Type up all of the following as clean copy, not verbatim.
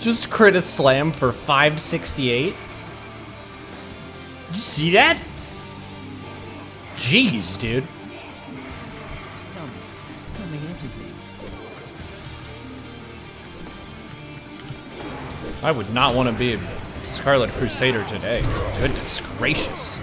Just crit a slam for 568. You see that? Jeez, dude. I would not want to be a Scarlet Crusader today. Goodness gracious.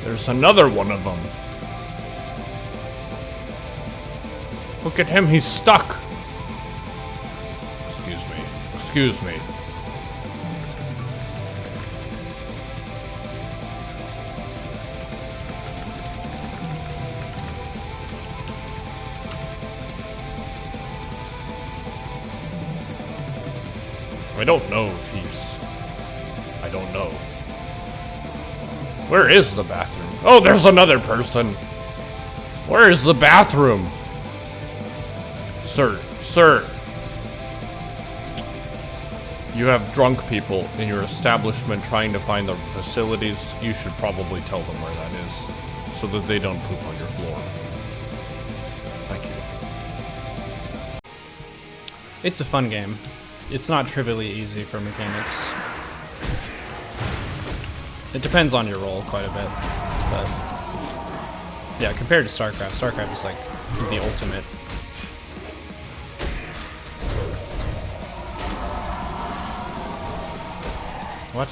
There's another one of them. Look at him, he's stuck. Excuse me. Excuse me. I don't know if he's... I don't know. Where is the bathroom? Oh, there's another person! Where is the bathroom? Sir, sir! You have drunk people in your establishment trying to find the facilities. You should probably tell them where that is, so that they don't poop on your floor. Thank you. It's a fun game. It's not trivially easy for mechanics. It depends on your role quite a bit, but yeah, compared to Starcraft, Starcraft is like the ultimate. What?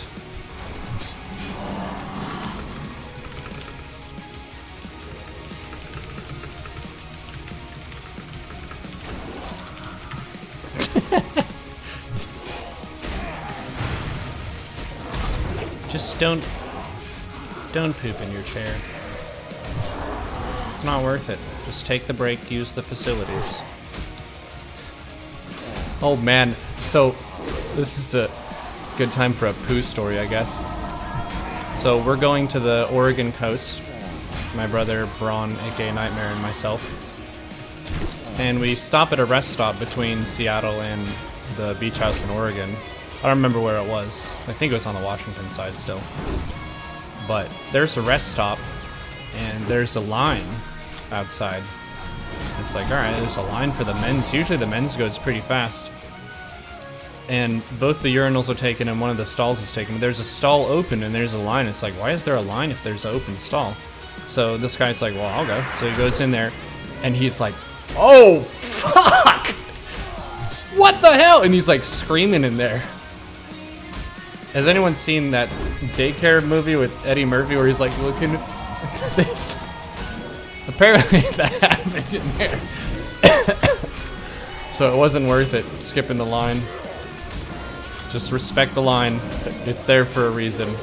Just don't poop in your chair. It's not worth it. Just take the break, use the facilities. Oh man, so this is a good time for a poo story, I guess. So we're going to the Oregon coast, my brother Braun, aka Nightmare, and myself. And we stop at a rest stop between Seattle and the beach house in Oregon. I don't remember where it was. I think it was on the Washington side still. But there's a rest stop, and there's a line outside. It's like, alright, there's a line for the men's. Usually the men's goes pretty fast. And both the urinals are taken and one of the stalls is taken. But there's a stall open and there's a line. It's like, why is there a line if there's an open stall? So this guy's like, well, I'll go. So he goes in there, and he's like, oh, fuck! What the hell? And he's like screaming in there. Has anyone seen that daycare movie with Eddie Murphy where he's like looking at this? Apparently that happened in there. So it wasn't worth it skipping the line. Just respect the line. It's there for a reason.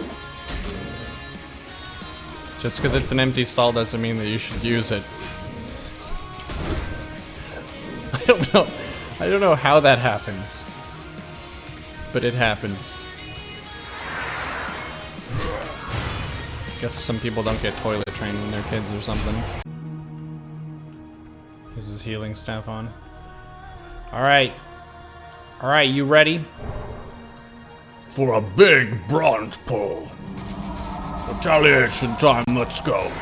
Just because it's an empty stall doesn't mean that you should use it. I don't know how that happens. But it happens. Guess some people don't get toilet trained when they're kids or something. Is his healing staff on? Alright. Alright, you ready? For a big bronze pull. Retaliation time, let's go.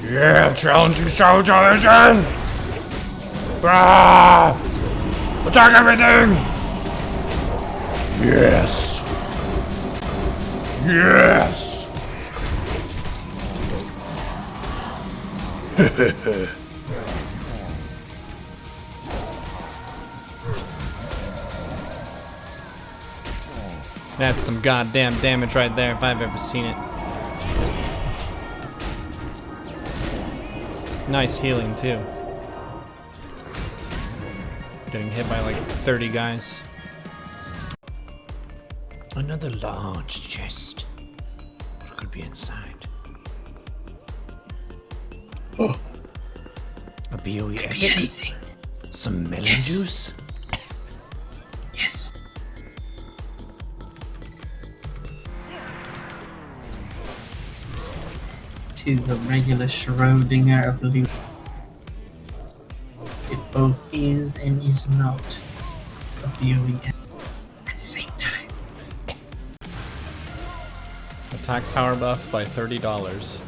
Yeah, challenge you, retaliation! Ah! Attack everything! Yes! Yes! That's some goddamn damage right there if I've ever seen it. Nice healing too. Getting hit by like 30 guys. Another large chest. What could be inside? Oh. A BOE epic? Be anything. Some melon juice? Yes. It is a regular Schrodinger of loot. It both is and is not. The viewing at the same time. Attack power buff by $30.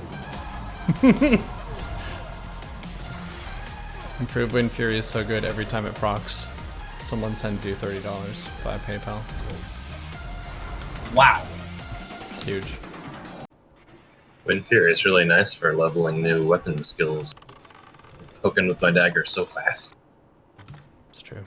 Improved Wind Fury is so good every time it procs. Someone sends you $30 via PayPal. Wow. It's huge. Wind Fury is really nice for leveling new weapon skills. Poking with my dagger so fast. It's true.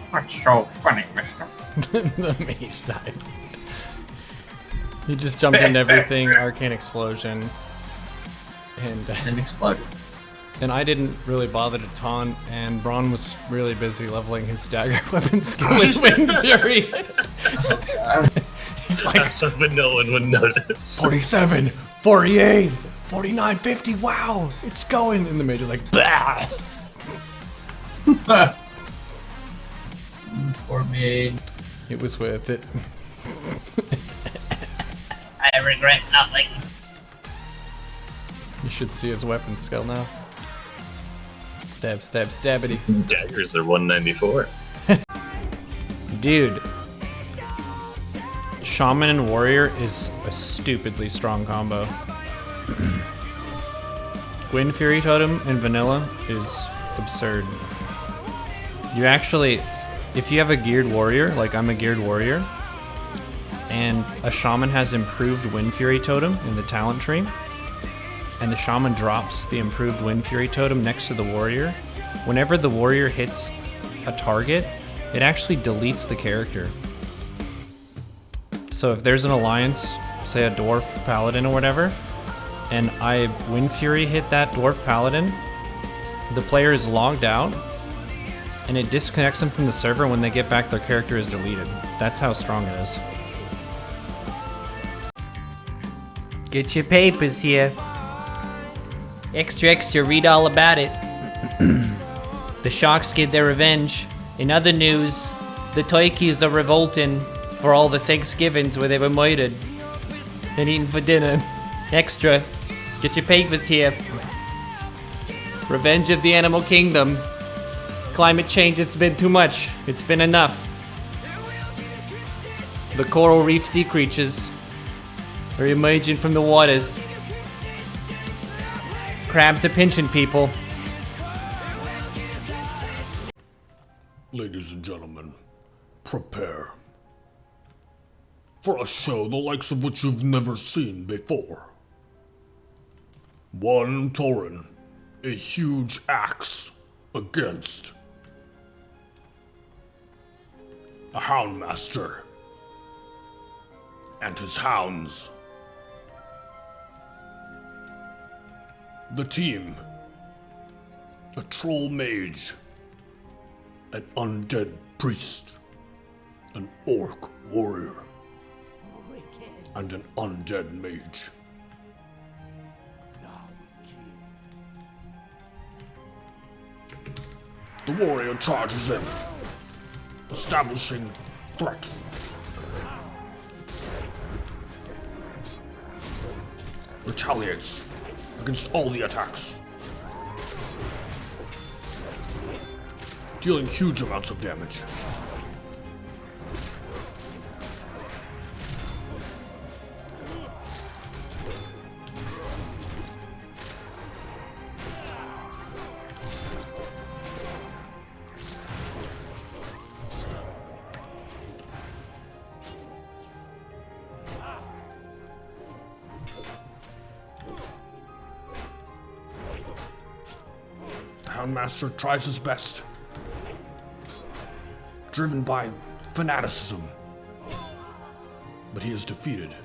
What's so funny, mister? The mage died. He just jumped into everything, arcane explosion, and Then exploded. and I didn't really bother to taunt, and Braun was really busy leveling his dagger weapon skill with Wind Fury. He's like, That's something no one would notice. 47, 48, 49, 50, wow, it's going. And the mage is like, bah! Poor me. It was worth it. I regret nothing. You should see his weapon skill now. Stab, stab, stabbity. Daggers are 194. Dude. Shaman and Warrior is a stupidly strong combo. Wind Fury Totem in vanilla is absurd. You actually, if you have a geared warrior, like I'm a geared warrior, and a shaman has improved Wind Fury Totem in the talent tree, and the shaman drops the improved Wind Fury Totem next to the warrior, whenever the warrior hits a target, it actually deletes the character. So if there's an alliance, say a dwarf paladin or whatever, and I Wind Fury hit that dwarf paladin, the player is logged out, and it disconnects them from the server. When they get back, their character is deleted. That's how strong it is. Get your papers here. Extra, extra, read all about it. The Sharks get their revenge. In other news, the Toikis are revolting for all the Thanksgivings where they were murdered and eaten for dinner. Extra, get your papers here. Revenge of the Animal Kingdom. Climate change, it's been too much. It's been enough. The coral reef sea creatures are emerging from the waters. Crabs are pinching people. Ladies and gentlemen, prepare for a show the likes of which you've never seen before. One Tauren, a huge axe against a Houndmaster and his hounds. The team, a troll mage, an undead priest, an orc warrior, and an undead mage. The warrior charges in, establishing threat. Retaliates against all the attacks, dealing huge amounts of damage. Grandmaster tries his best, driven by fanaticism, but he is defeated.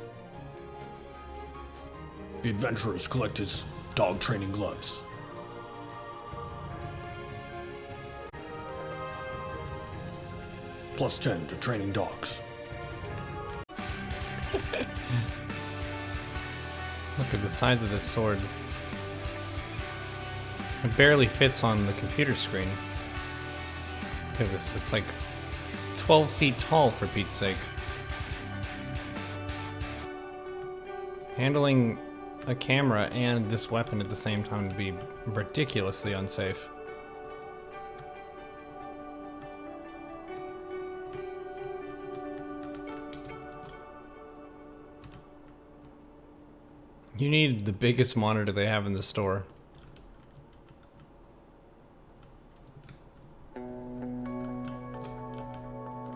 The adventurers collect his dog training gloves. Plus 10 to training dogs. Look at the size of this sword. It barely fits on the computer screen. Look at this, it's like 12 feet tall for Pete's sake. Handling a camera and this weapon at the same time would be ridiculously unsafe. You need the biggest monitor they have in the store.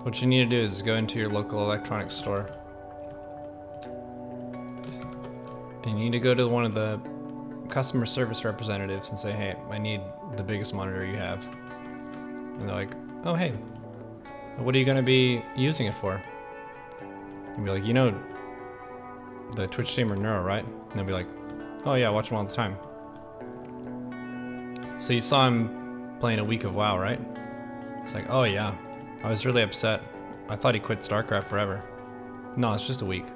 What you need to do is go into your local electronics store. And you need to go to one of the customer service representatives and say, hey, I need the biggest monitor you have. And they're like, oh, hey, what are you going to be using it for? You'll be like, you know, the Twitch streamer Neuro, right? And they'll be like, oh yeah, I watch him all the time. So you saw him playing a week of WoW, right? It's like, oh yeah, I was really upset. I thought he quit Starcraft forever. No, it's just a week.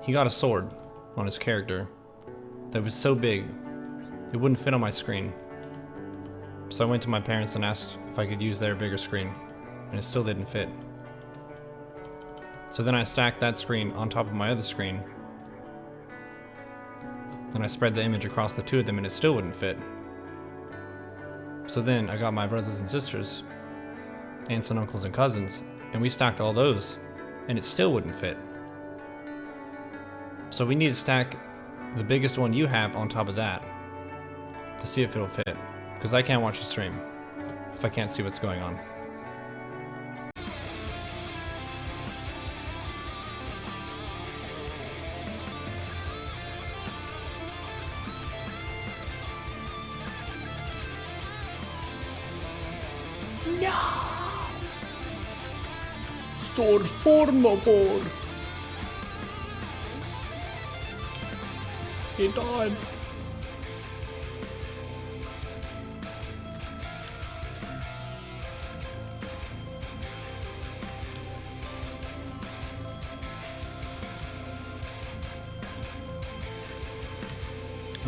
He got a sword on his character that was so big, it wouldn't fit on my screen. So I went to my parents and asked if I could use their bigger screen, and it still didn't fit. So then I stacked that screen on top of my other screen. And I spread the image across the two of them and it still wouldn't fit. So then I got my brothers and sisters, aunts and uncles and cousins, and we stacked all those and it still wouldn't fit. So we need to stack the biggest one you have on top of that to see if it'll fit. Because I can't watch the stream if I can't see what's going on. Står form aboard. He died.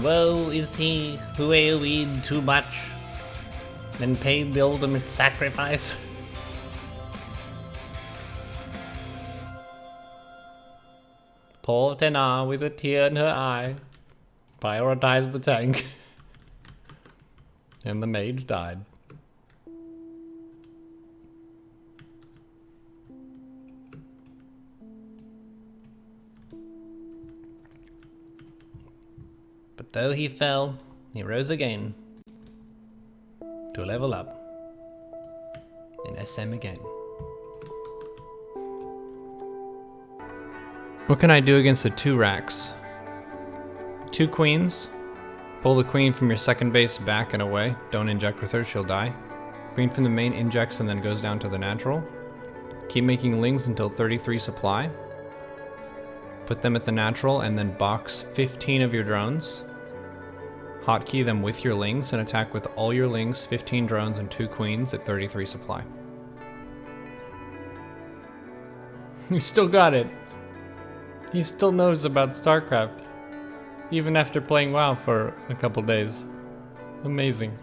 Woe is he who AoE'd too much, then paid the ultimate sacrifice. Poor Tena with a tear in her eye prioritized the tank, and the mage died. But though he fell, he rose again to level up in SM again. What can I do against the 2 racks? 2 queens. Pull the queen from your second base back and away. Don't inject with her, she'll die. Queen from the main injects and then goes down to the natural. Keep making lings until 33 supply. Put them at the natural and then box 15 of your drones. Hotkey them with your lings and attack with all your lings, 15 drones, and 2 queens at 33 supply. You still got it. He still knows about Starcraft, even after playing WoW for a couple days. Amazing.